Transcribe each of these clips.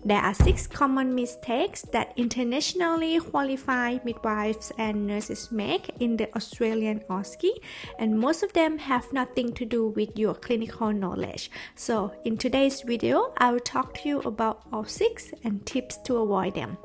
There are 6 common mistakes that internationally qualified midwives and nurses make in the Australian OSCE, and most of them have nothing to do with your clinical knowledge. So in today's video, I will talk to you about all 6 and tips to avoid them.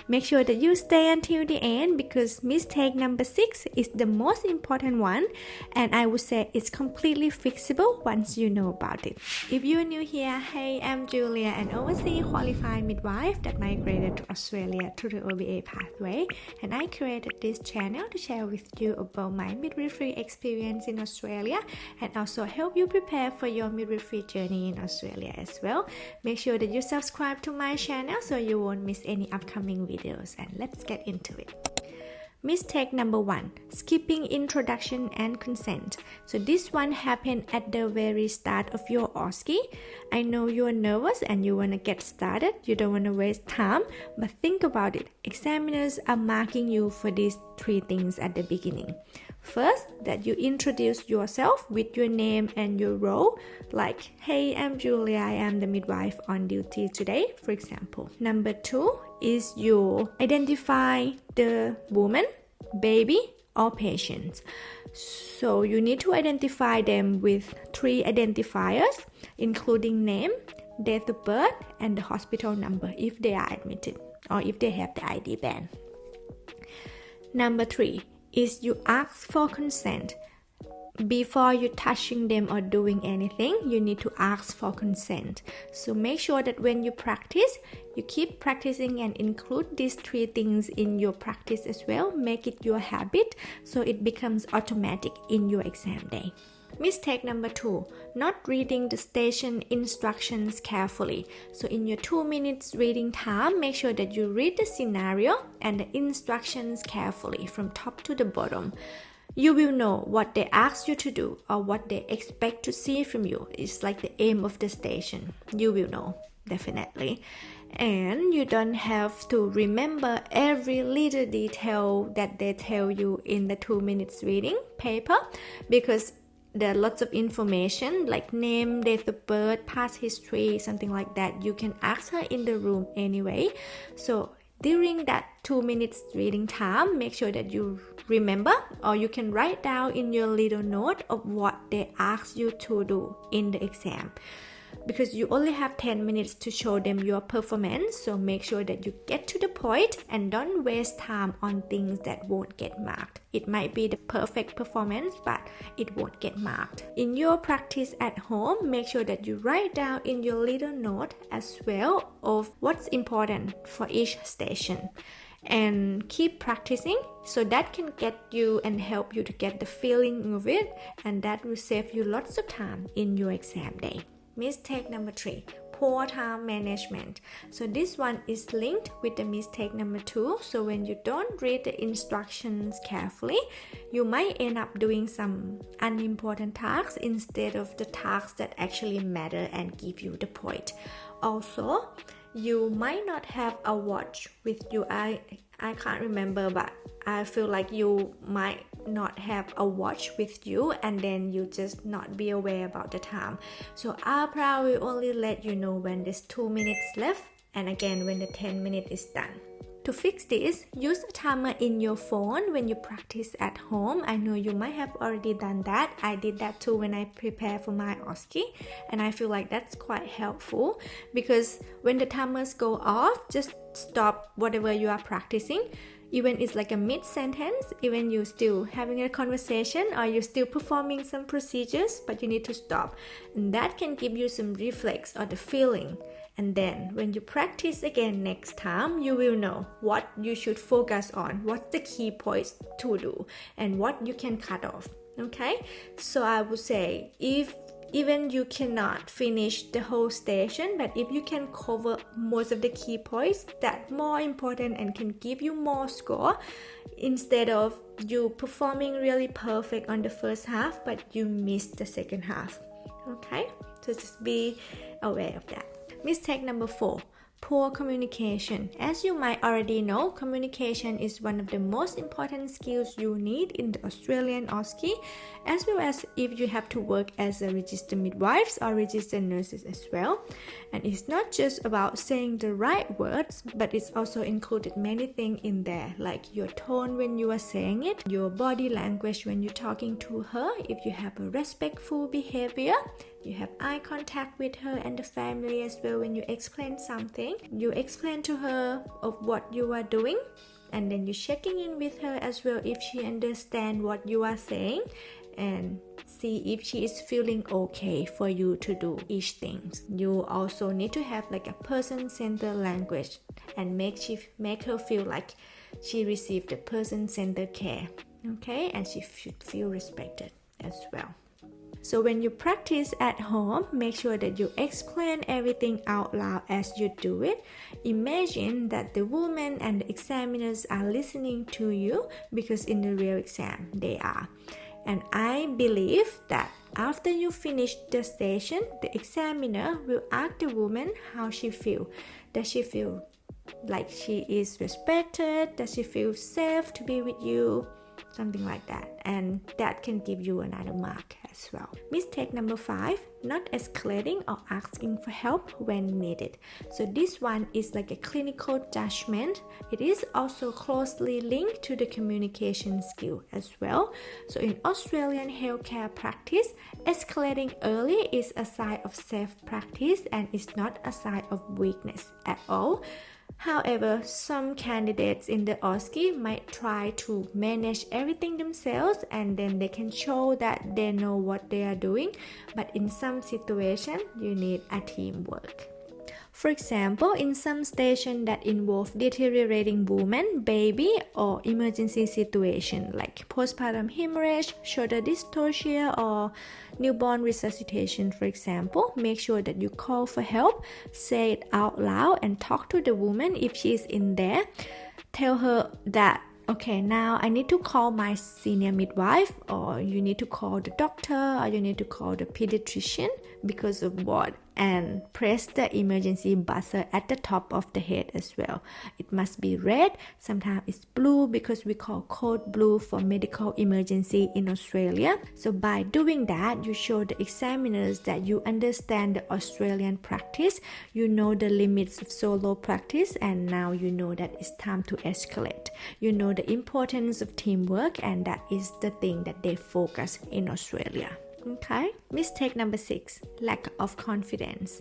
Make sure that you stay until the end because mistake number 6 is the most important one, and I would say it's completely fixable once you know about it. If you're new here, hey, I'm Julia, an overseas qualified midwife that migrated to Australia through the OBA pathway, and I created this channel to share with you about my midwifery experience in Australia and also help you prepare for your midwifery journey in Australia as well. Make sure that you subscribe to my channel so you won't miss any upcoming videos, and let's get into it. Mistake number 1, skipping introduction and consent. So this one happened at the very start of your OSCE. I know you are nervous and you want to get started. You don't want to waste time, but think about it. Examiners are marking you for these 3 things at the beginning. First, that you introduce yourself with your name and your role, like, hey, I'm Julia, I am the midwife on duty today, for example. Number 2 is you identify the woman, baby, or patient. So you need to identify them with 3 identifiers, including name, date of birth, and the hospital number if they are admitted or if they have the ID band. Number 3 is you ask for consent. Before you touching them or doing anything, you need to ask for consent. So make sure that when you practice, you keep practicing and include these 3 things in your practice as well. Make it your habit so it becomes automatic in your exam day. Mistake number 2, not reading the station instructions carefully. So in your 2 minutes reading time, make sure that you read the scenario and the instructions carefully from top to the bottom. You will know what they ask you to do or what they expect to see from you. It's like the aim of the station. You will know, definitely. And you don't have to remember every little detail that they tell you in the 2 minutes reading paper, because there are lots of information like name, date of birth, past history, something like that. You can ask her in the room anyway. So during that 2 minutes reading time, make sure that you remember, or you can write down in your little note of what they ask you to do in the exam. Because you only have 10 minutes to show them your performance, so make sure that you get to the point and don't waste time on things that won't get marked. It might be the perfect performance, but it won't get marked. In your practice at home, make sure that you write down in your little note as well of what's important for each station. And keep practicing so that can get you and help you to get the feeling of it, and that will save you lots of time in your exam day. Mistake number 3, poor time management. So this one is linked with the mistake number 2. So when you don't read the instructions carefully, you might end up doing some unimportant tasks instead of the tasks that actually matter and give you the point. Also, you might not have a watch with you. I can't remember, but I feel like you might not have a watch with you, and then you just not be aware about the time. So AHPRA will only let you know when there's 2 minutes left, and again when the 10 minutes is done. To fix this, use a timer in your phone when you practice at home. I know you might have already done that. I did that too when I prepare for my OSCE, and I feel like that's quite helpful because when the timers go off, just stop whatever you are practicing. Even it's like a mid-sentence, even you're still having a conversation or you're still performing some procedures, but you need to stop. And that can give you some reflex or the feeling. And then when you practice again next time, you will know what you should focus on, what's the key points to do, and what you can cut off. Okay? So I would say if even you cannot finish the whole station, but if you can cover most of the key points, that's more important and can give you more score instead of you performing really perfect on the first half, but you miss the second half. Okay, so just be aware of that. Mistake number 4, Poor communication. As you might already know, communication is one of the most important skills you need in the Australian OSCE, as well as if you have to work as a registered midwives or registered nurses as well. And it's not just about saying the right words, but it's also included many things in there, like your tone when you are saying it, your body language when you're talking to her, if you have a respectful behavior, you have eye contact with her and the family as well when you explain something. You explain to her of what you are doing, and then you're checking in with her as well if she understands what you are saying, and see if she is feeling okay for you to do each thing. You also need to have like a person-centered language and make her feel like she received the person-centered care, okay? And she should feel respected as well. So when you practice at home, make sure that you explain everything out loud as you do it. Imagine that the woman and the examiners are listening to you, because in the real exam they are. And I believe that after you finish the session, the examiner will ask the woman how she feels. Does she feel like she is respected? Does she feel safe to be with you? Something like that, and that can give you another mark as well. Mistake number 5, not escalating or asking for help when needed. So this one is like a clinical judgment. It is also closely linked to the communication skill as well. So in Australian healthcare practice, escalating early is a sign of safe practice and is not a sign of weakness at all. However, some candidates in the OSCE might try to manage everything themselves, and then they can show that they know what they are doing, but in some situations you need a teamwork. For example, in some stations that involve deteriorating woman, baby, or emergency situation like postpartum hemorrhage, shoulder dystocia, or newborn resuscitation, for example, make sure that you call for help, say it out loud, and talk to the woman if she is in there. Tell her that, okay, now I need to call my senior midwife, or you need to call the doctor, or you need to call the pediatrician because of what, and press the emergency buzzer at the top of the head as well. It must be red. Sometimes it's blue because we call code blue for medical emergency in Australia. So by doing that, you show the examiners that you understand the Australian practice, you know the limits of solo practice, and now you know that it's time to escalate. You know the importance of teamwork, and that is the thing that they focus in Australia. Okay. Mistake number 6, lack of confidence.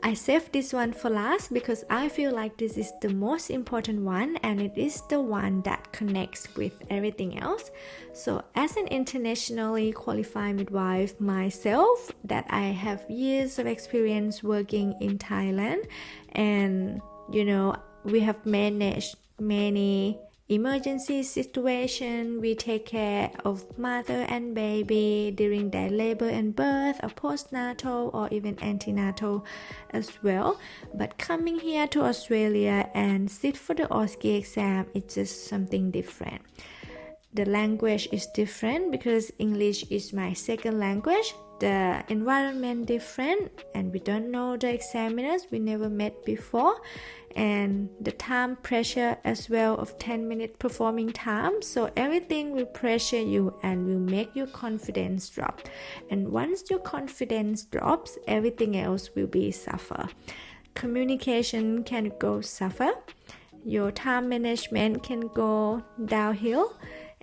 I saved this one for last because I feel like this is the most important one, and it is the one that connects with everything else. So as an internationally qualified midwife myself, that I have years of experience working in Thailand, and we have managed many emergency situation. We take care of mother and baby during their labor and birth, or postnatal, or even antenatal as well. But coming here to Australia and sit for the OSCE exam, it's just something different. The language is different because English is my second language. The environment different, and we don't know the examiners, we never met before, and the time pressure as well of 10-minute performing time. So everything will pressure you and will make your confidence drop, and once your confidence drops, everything else will be suffer. Communication can go suffer, your time management can go downhill,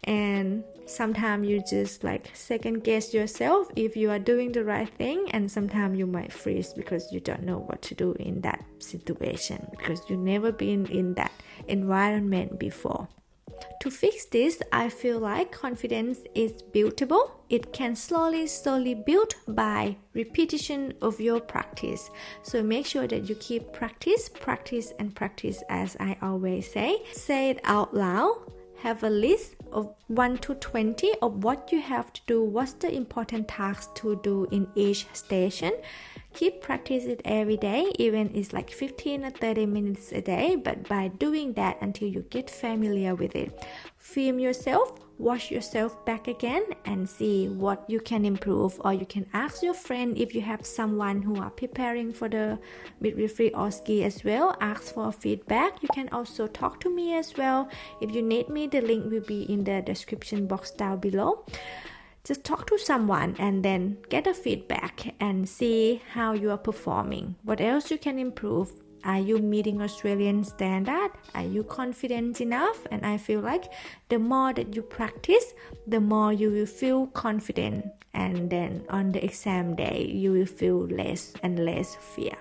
and sometimes you just second guess yourself if you are doing the right thing, and sometimes you might freeze because you don't know what to do in that situation because you've never been in that environment before. To fix this, I feel like confidence is buildable. It can slowly build by repetition of your practice. So make sure that you keep practice, as I always say. Say it out loud. Have a list of 1 to 20 of what you have to do, what's the important task to do in each station. Keep practice it every day, even it's 15 or 30 minutes a day, but by doing that until you get familiar with it. Film yourself watch yourself back again and see what you can improve, or you can ask your friend if you have someone who are preparing for the Midwifery OSCE as well. Ask for feedback. You can also talk to me as well. If you need me, the link will be in the description box down below. Just talk to someone and then get a feedback and see how you are performing. What else you can improve? Are you meeting Australian standard? Are you confident enough? And I feel like the more that you practice, the more you will feel confident. And then on the exam day, you will feel less and less fear.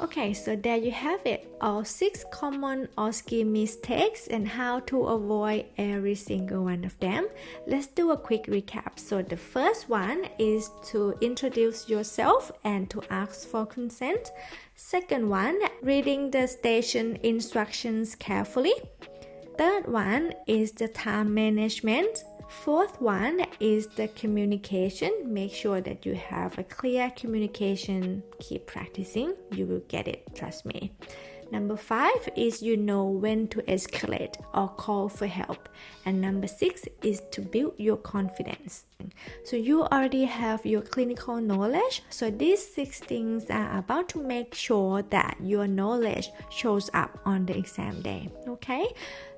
Okay, so there you have it, all 6 common OSCE mistakes and how to avoid every single one of them. Let's do a quick recap. So the first one is to introduce yourself and to ask for consent. Second one, reading the station instructions carefully. Third one is the time management. Fourth one is the communication. Make sure that you have a clear communication. Keep practicing. You will get it. Trust me. Number 5 is you know when to escalate or call for help. And number 6 is to build your confidence. So you already have your clinical knowledge. So these 6 things are about to make sure that your knowledge shows up on the exam day. Okay?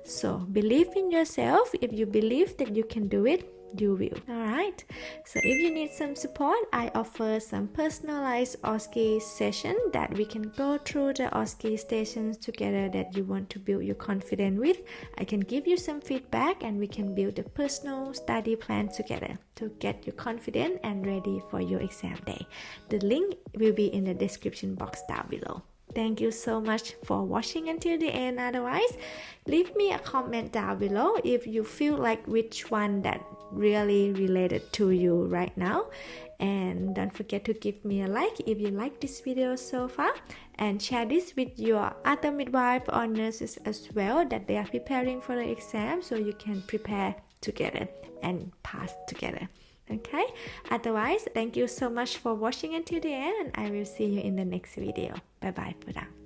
So believe in yourself. If you believe that you can do it, you will. Alright, so if you need some support, I offer some personalized OSCE session that we can go through the OSCE stations together that you want to build your confidence with. I can give you some feedback and we can build a personal study plan together to get you confident and ready for your exam day. The link will be in the description box down below. Thank you so much for watching until the end. Otherwise, leave me a comment down below if you feel like which one that really related to you right now. And don't forget to give me a like if you like this video so far, and share this with your other midwife or nurses as well that they are preparing for the exam, so you can prepare together and pass together. Okay, otherwise, thank you so much for watching until the end, and I will see you in the next video. Bye bye for now.